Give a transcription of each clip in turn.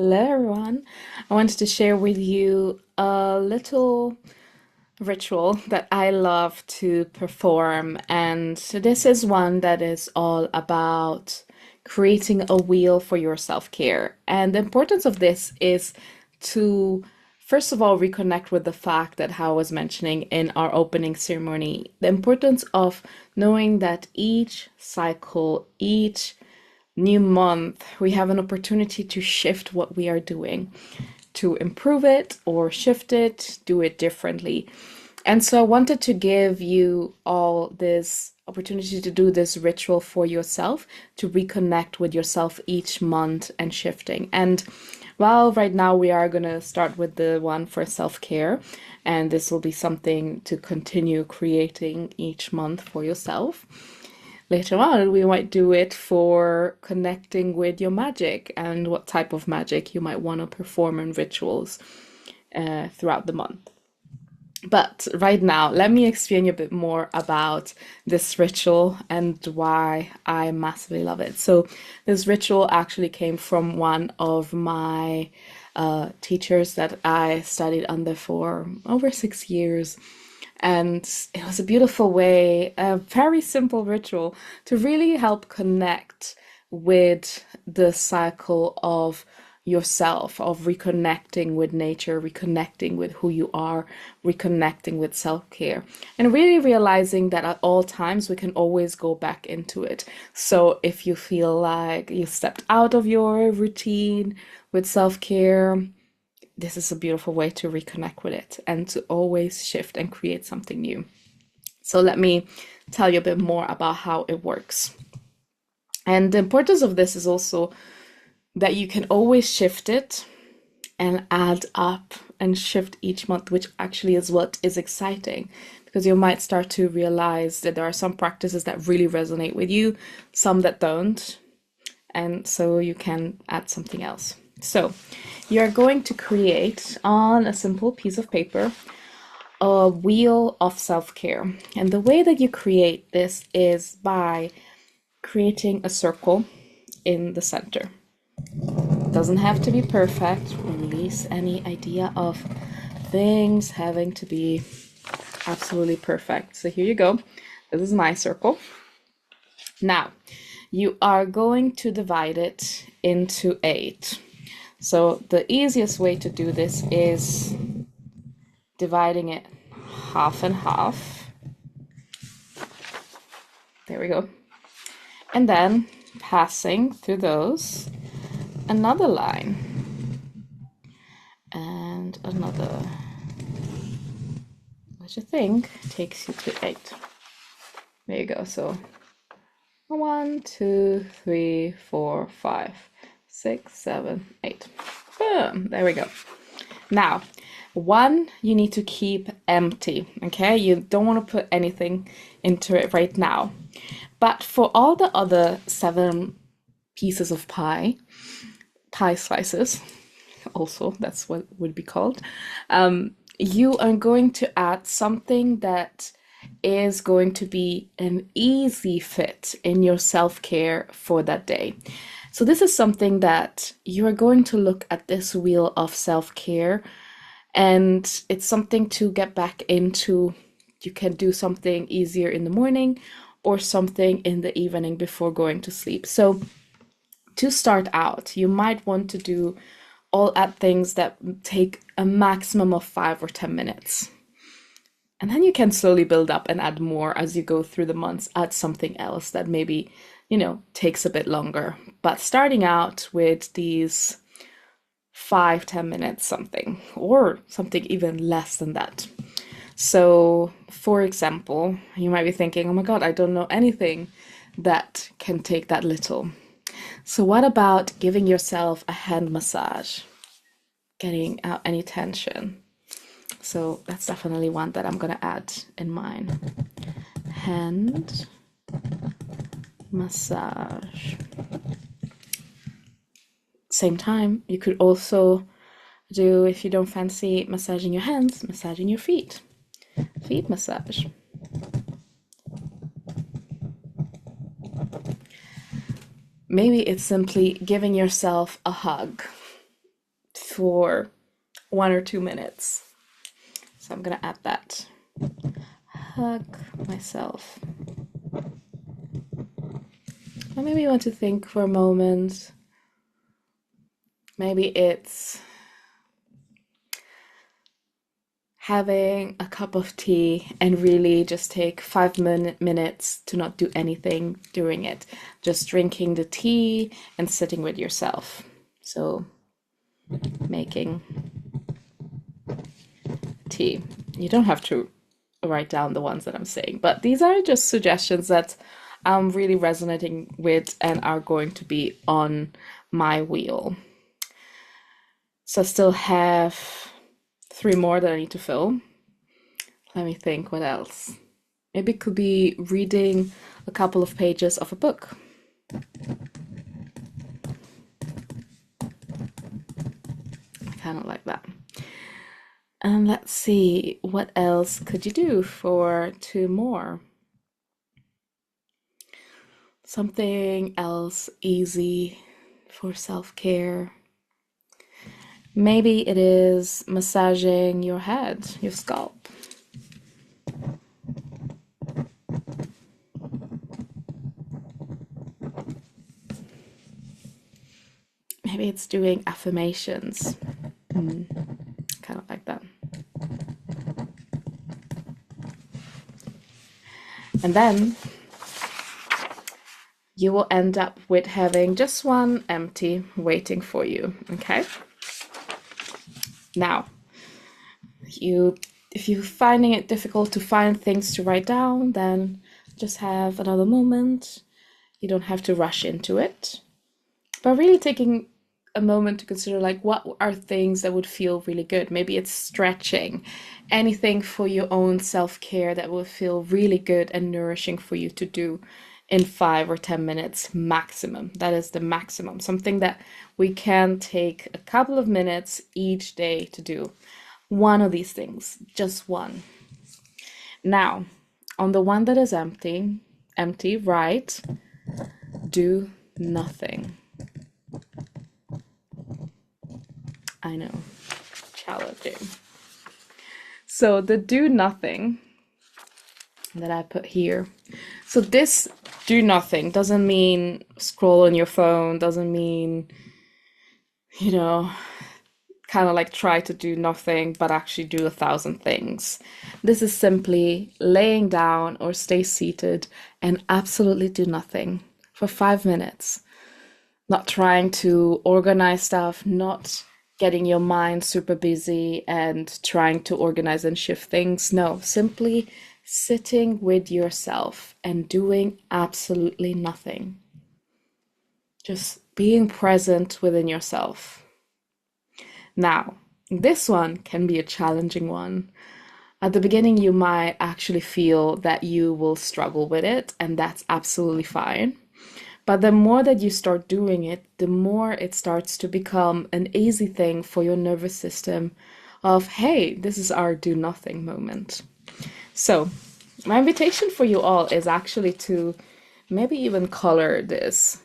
Hello, everyone. I wanted to share with you a little ritual that I love to perform. And this is one that is all about creating a wheel for your self-care. And the importance of this is to, first of all, reconnect with the fact that, how I was mentioning in our opening ceremony, the importance of knowing that each cycle, each new month, we have an opportunity to shift what we are doing, to improve it or shift it, do it differently. And so I wanted to give you all this opportunity to do this ritual for yourself, to reconnect with yourself each month and shifting. And well, right now we are going to start with the one for self-care, and this will be something to continue creating each month for yourself. Later on, we might do it for connecting with your magic and what type of magic you might want to perform in rituals throughout the month. But right now, let me explain you a bit more about this ritual and why I massively love it. So, this ritual actually came from one of my teachers that I studied under for over 6 years. And it was a beautiful way, a very simple ritual to really help connect with the cycle of yourself, of reconnecting with nature, reconnecting with who you are, reconnecting with self-care, and really realizing that at all times we can always go back into it. So if you feel like you stepped out of your routine with self-care, this is a beautiful way to reconnect with it and to always shift and create something new. So let me tell you a bit more about how it works. And the importance of this is also that you can always shift it and add up and shift each month, which actually is what is exciting, because you might start to realize that there are some practices that really resonate with you, some that don't, and so you can add something else. So you're going to create on a simple piece of paper a wheel of self-care. And the way that you create this is by creating a circle in the center. It doesn't have to be perfect. Release any idea of things having to be absolutely perfect. So here you go. This is my circle. Now, you are going to divide it into 8. So the easiest way to do this is dividing it half and half. There we go. And then passing through those another line and another, which I think takes you to 8. There you go. So 1, 2, 3, 4, 5, 6, 7, 8. Boom. There we go. Now, one you need to keep empty, okay? You don't want to put anything into it right now. But for all the other 7 pieces of pie slices, also that's what would be called, you are going to add something that is going to be an easy fit in your self-care for that day. So this is something that you are going to look at this wheel of self-care, and it's something to get back into. You can do something easier in the morning or something in the evening before going to sleep. So to start out, you might want to do all at things that take a maximum of 5 or 10 minutes. And then you can slowly build up and add more as you go through the months, add something else that maybe, takes a bit longer. But starting out with these 5, 10 minutes something, or something even less than that. So, for example, you might be thinking, oh my God, I don't know anything that can take that little. So, what about giving yourself a hand massage, getting out any tension? So, that's definitely one that I'm going to add in mine. Hand massage. Same time, you could also do, if you don't fancy massaging your hands, massaging your feet. Feet massage. Maybe it's simply giving yourself a hug. for 1 or 2 minutes. So I'm gonna add that. Hug myself. And maybe you want to think for a moment. Maybe it's having a cup of tea and really just take 5 minutes to not do anything during it. Just drinking the tea and sitting with yourself. So making tea. You don't have to write down the ones that I'm saying, but these are just suggestions that I'm really resonating with and are going to be on my wheel. So I still have 3 more that I need to fill. Let me think what else. Maybe it could be reading a couple of pages of a book. I kind of like that. And let's see, what else could you do for 2 more? Something else easy for self-care. Maybe it is massaging your head, your scalp. Maybe it's doing affirmations. Kind of like that. And then you will end up with having just one empty waiting for you, okay? Now, if you're finding it difficult to find things to write down, then just have another moment. You don't have to rush into it, but really taking a moment to consider, like, what are things that would feel really good. Maybe it's stretching, anything for your own self-care that will feel really good and nourishing for you to do in 5 or 10 minutes maximum. That is the maximum. Something that we can take a couple of minutes each day to do. One of these things, just one. Now, on the one that is empty, write, do nothing. I know, challenging. So the do nothing that I put here. So this do nothing doesn't mean scroll on your phone, doesn't mean, you know, kind of like try to do nothing, but actually do 1,000 things. This is simply laying down or stay seated and absolutely do nothing for 5 minutes. Not trying to organize stuff, not getting your mind super busy and trying to organize and shift things. No, simply sitting with yourself and doing absolutely nothing. Just being present within yourself. Now, this one can be a challenging one. At the beginning, you might actually feel that you will struggle with it, and that's absolutely fine. But the more that you start doing it, the more it starts to become an easy thing for your nervous system of, hey, this is our do nothing moment. So my invitation for you all is actually to maybe even color this.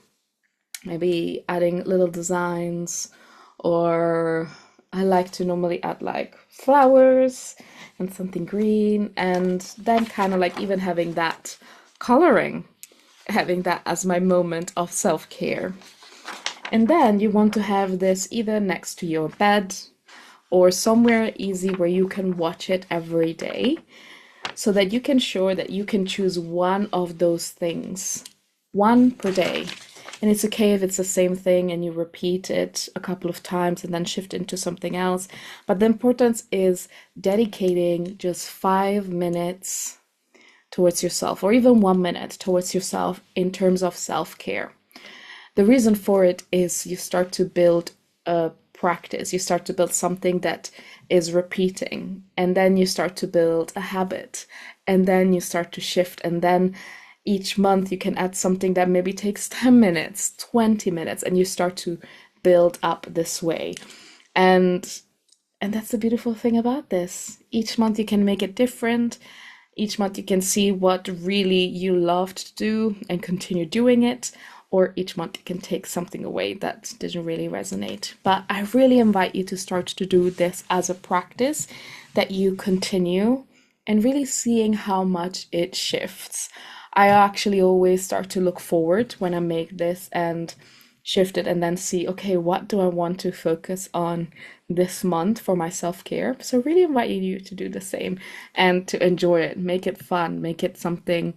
Maybe adding little designs, or I like to normally add like flowers and something green, and then kind of like even having that coloring, having that as my moment of self-care. And then you want to have this either next to your bed or somewhere easy where you can watch it every day, so that you can ensure that you can choose one of those things, one per day. And it's okay if it's the same thing and you repeat it a couple of times and then shift into something else. But the importance is dedicating just 5 minutes towards yourself, or even 1 minute towards yourself in terms of self-care. The reason for it is you start to build a practice, you start to build something that is repeating, and then you start to build a habit, and then you start to shift, and then each month you can add something that maybe takes 10 minutes, 20 minutes, and you start to build up this way. And that's the beautiful thing about this. Each month you can make it different. Each month you can see what really you love to do and continue doing it, or each month you can take something away that didn't really resonate. But I really invite you to start to do this as a practice that you continue and really seeing how much it shifts. I actually always start to look forward when I make this and shift it and then see, okay, what do I want to focus on this month for my self-care? So really inviting you to do the same and to enjoy it, make it fun, make it something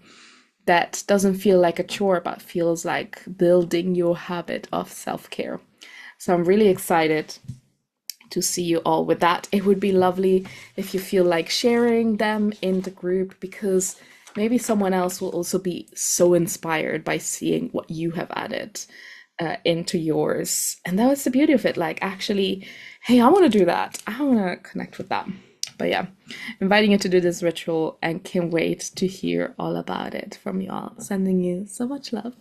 that doesn't feel like a chore, but feels like building your habit of self-care. So I'm really excited to see you all with that. It would be lovely if you feel like sharing them in the group, because maybe someone else will also be so inspired by seeing what you have added into yours. And that was the beauty of it. Like, actually, hey, I want to do that. I want to connect with that. But yeah, inviting you to do this ritual and can't wait to hear all about it from you all. Sending you so much love.